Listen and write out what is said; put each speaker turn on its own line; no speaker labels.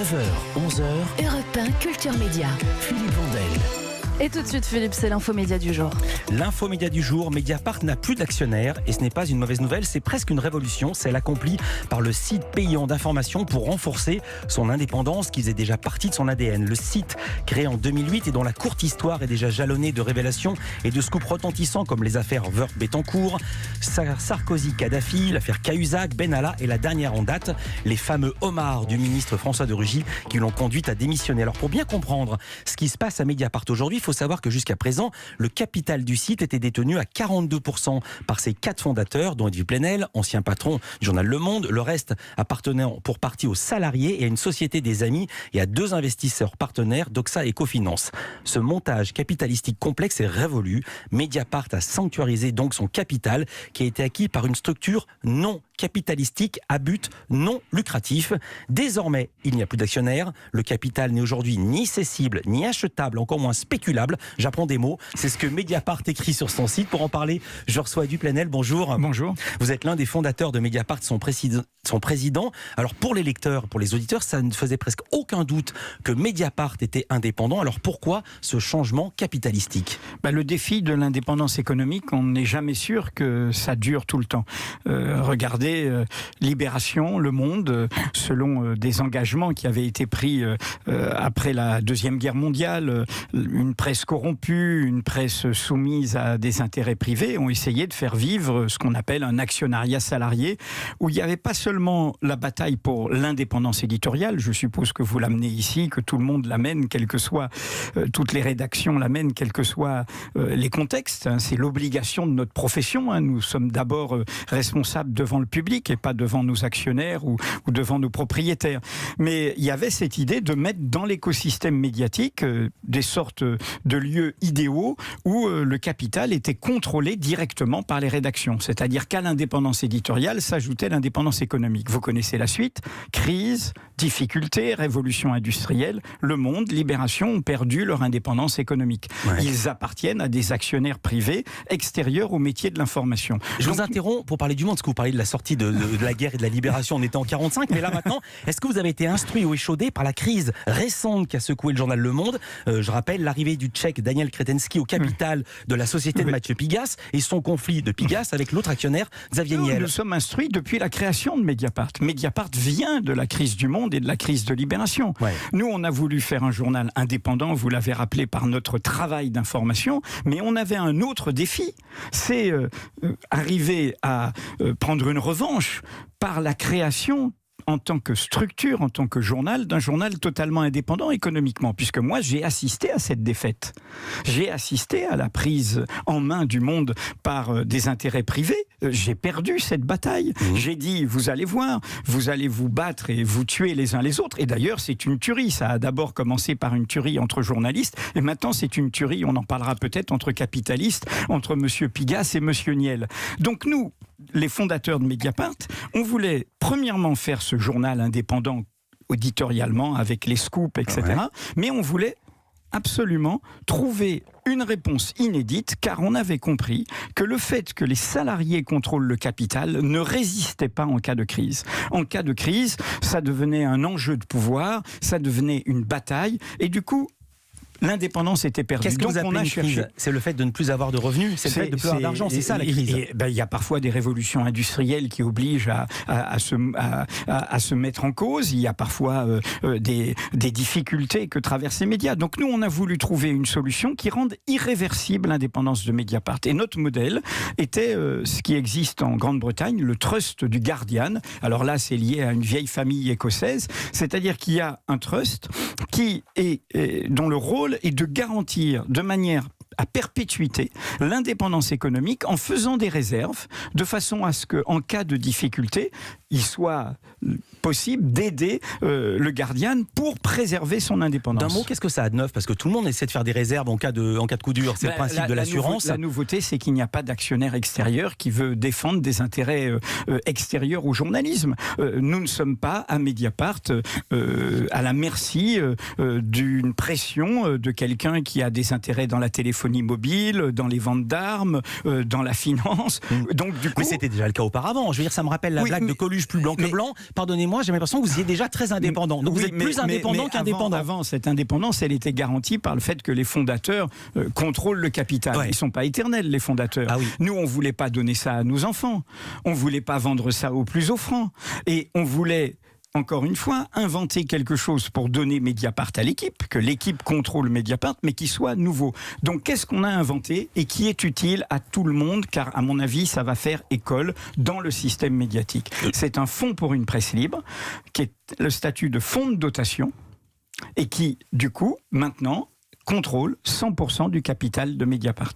9h, 11h,
Europe 1 Culture Média.
Philippe Vandel.
Et tout de suite, Philippe, c'est l'infomédia du jour.
L'infomédia du jour, Mediapart n'a plus d'actionnaires et ce n'est pas une mauvaise nouvelle, c'est presque une révolution, celle accomplie par le site payant d'information pour renforcer son indépendance qui faisait déjà partie de son ADN. Le site, créé en 2008 et dont la courte histoire est déjà jalonnée de révélations et de scoops retentissants comme les affaires Wörth-Bettencourt, Sarkozy-Kadhafi, l'affaire Cahuzac, Benalla et la dernière en date, les fameux homards du ministre François de Rugy qui l'ont conduite à démissionner. Alors pour bien comprendre ce qui se passe à Mediapart aujourd'hui, il faut savoir que jusqu'à présent, le capital du site était détenu à 42% par ses 4 fondateurs, dont Edwy Plenel, ancien patron du journal Le Monde. Le reste appartenant pour partie aux salariés et à une société des amis et à 2 investisseurs partenaires, Doxa et Cofinance. Ce montage capitalistique complexe est révolu. Mediapart a sanctuarisé donc son capital qui a été acquis par une structure non capitalistique à but non lucratif. Désormais, il n'y a plus d'actionnaires. Le capital n'est aujourd'hui ni cessible, ni achetable, encore moins spéculable. J'apprends des mots. C'est ce que Mediapart écrit sur son site. Pour en parler, je reçois Edwy Plenel. Bonjour.
Bonjour. Vous
êtes l'un des fondateurs de Mediapart, son président. Alors pour les lecteurs, pour les auditeurs, ça ne faisait presque aucun doute que Mediapart était indépendant. Alors pourquoi ce changement capitalistique ?
Le défi de l'indépendance économique, on n'est jamais sûr que ça dure tout le temps. Regardez Libération, Le Monde, selon des engagements qui avaient été pris après la Deuxième Guerre mondiale, une presse corrompue, une presse soumise à des intérêts privés, ont essayé de faire vivre ce qu'on appelle un actionnariat salarié, où il n'y avait pas seulement la bataille pour l'indépendance éditoriale, je suppose que vous l'amenez ici, que tout le monde l'amène, quelles que soient toutes les rédactions l'amènent, quels que soient les contextes. C'est l'obligation de notre profession. Nous sommes d'abord responsables devant le public et pas devant nos actionnaires ou devant nos propriétaires. Mais il y avait cette idée de mettre dans l'écosystème médiatique des sortes de lieux idéaux où le capital était contrôlé directement par les rédactions. C'est-à-dire qu'à l'indépendance éditoriale s'ajoutait l'indépendance économique. Vous connaissez la suite. Crise, difficultés, révolution industrielle. Le Monde, Libération ont perdu leur indépendance économique. Ouais. Ils appartiennent à des actionnaires privés extérieurs au métier de l'information.
Je vous interromps pour parler du Monde, parce que vous parlez de la sortie de la guerre et de la libération, on était en 45, mais là maintenant, est-ce que vous avez été instruit ou échaudé par la crise récente qui a secoué le journal Le Monde ? Je rappelle l'arrivée du Tchèque Daniel Kretinsky au capital de la société de Mathieu Pigasse et son conflit de Pigasse avec l'autre actionnaire Xavier Niel.
Nous sommes instruits depuis la création de Mediapart. Mediapart vient de la crise du Monde et de la crise de Libération. Ouais. Nous, on a voulu faire un journal indépendant, vous l'avez rappelé, par notre travail d'information, mais on avait un autre défi, c'est arriver à prendre une revanche par la création en tant que structure, en tant que journal, d'un journal totalement indépendant économiquement, puisque moi j'ai assisté à cette défaite. J'ai assisté à la prise en main du Monde par des intérêts privés. J'ai perdu cette bataille. J'ai dit, vous allez voir, vous allez vous battre et vous tuer les uns les autres. Et d'ailleurs, c'est une tuerie. Ça a d'abord commencé par une tuerie entre journalistes, et maintenant c'est une tuerie, on en parlera peut-être, entre capitalistes, entre M. Pigasse et M. Niel. Donc nous, les fondateurs de Mediapart, on voulait premièrement faire ce journal indépendant éditorialement avec les scoops, etc. Ouais. Mais on voulait absolument trouver une réponse inédite, car on avait compris que le fait que les salariés contrôlent le capital ne résistait pas en cas de crise. En cas de crise, ça devenait un enjeu de pouvoir, ça devenait une bataille, et du coup, l'indépendance était perdue.
Qu'est-ce que vous appelez une crise ? C'est le fait de ne plus avoir de revenus, c'est le fait de ne plus avoir d'argent, c'est ça la crise.
Il y a parfois des révolutions industrielles qui obligent à se mettre en cause, il y a parfois des difficultés que traversent les médias. Donc nous, on a voulu trouver une solution qui rende irréversible l'indépendance de Mediapart. Et notre modèle était ce qui existe en Grande-Bretagne, le trust du Guardian. Alors là, c'est lié à une vieille famille écossaise, c'est-à-dire qu'il y a un trust dont le rôle est de garantir de manière à perpétuité l'indépendance économique en faisant des réserves de façon à ce qu'en cas de difficulté, il soit possible d'aider le Guardian pour préserver son indépendance.
D'un mot, qu'est-ce que ça a de neuf ? Parce que tout le monde essaie de faire des réserves en cas de coup dur. C'est le principe de l'assurance.
La nouveauté, c'est qu'il n'y a pas d'actionnaire extérieur qui veut défendre des intérêts extérieurs au journalisme. Nous ne sommes pas, à Mediapart, à la merci d'une pression de quelqu'un qui a des intérêts dans la téléphonie mobile, dans les ventes d'armes, dans la finance. Donc, du coup,
mais c'était déjà le cas auparavant. Je veux dire, ça me rappelle la blague de Coluche plus blanc que blanc. Pardonnez-moi, moi, j'ai l'impression que vous étiez déjà très indépendant. Donc vous êtes plus indépendant qu'indépendant.
Avant, cette indépendance, elle était garantie par le fait que les fondateurs contrôlent le capital. Ils ne sont pas éternels, les fondateurs.
Ah oui.
Nous, on ne voulait pas donner ça à nos enfants. On ne voulait pas vendre ça au plus offrant. Et on voulait, encore une fois, inventer quelque chose pour donner Mediapart à l'équipe, que l'équipe contrôle Mediapart, mais qui soit nouveau. Donc, qu'est-ce qu'on a inventé et qui est utile à tout le monde, car à mon avis, ça va faire école dans le système médiatique. C'est un fonds pour une presse libre, qui est le statut de fonds de dotation, et qui, du coup, maintenant, contrôle 100% du capital de Mediapart.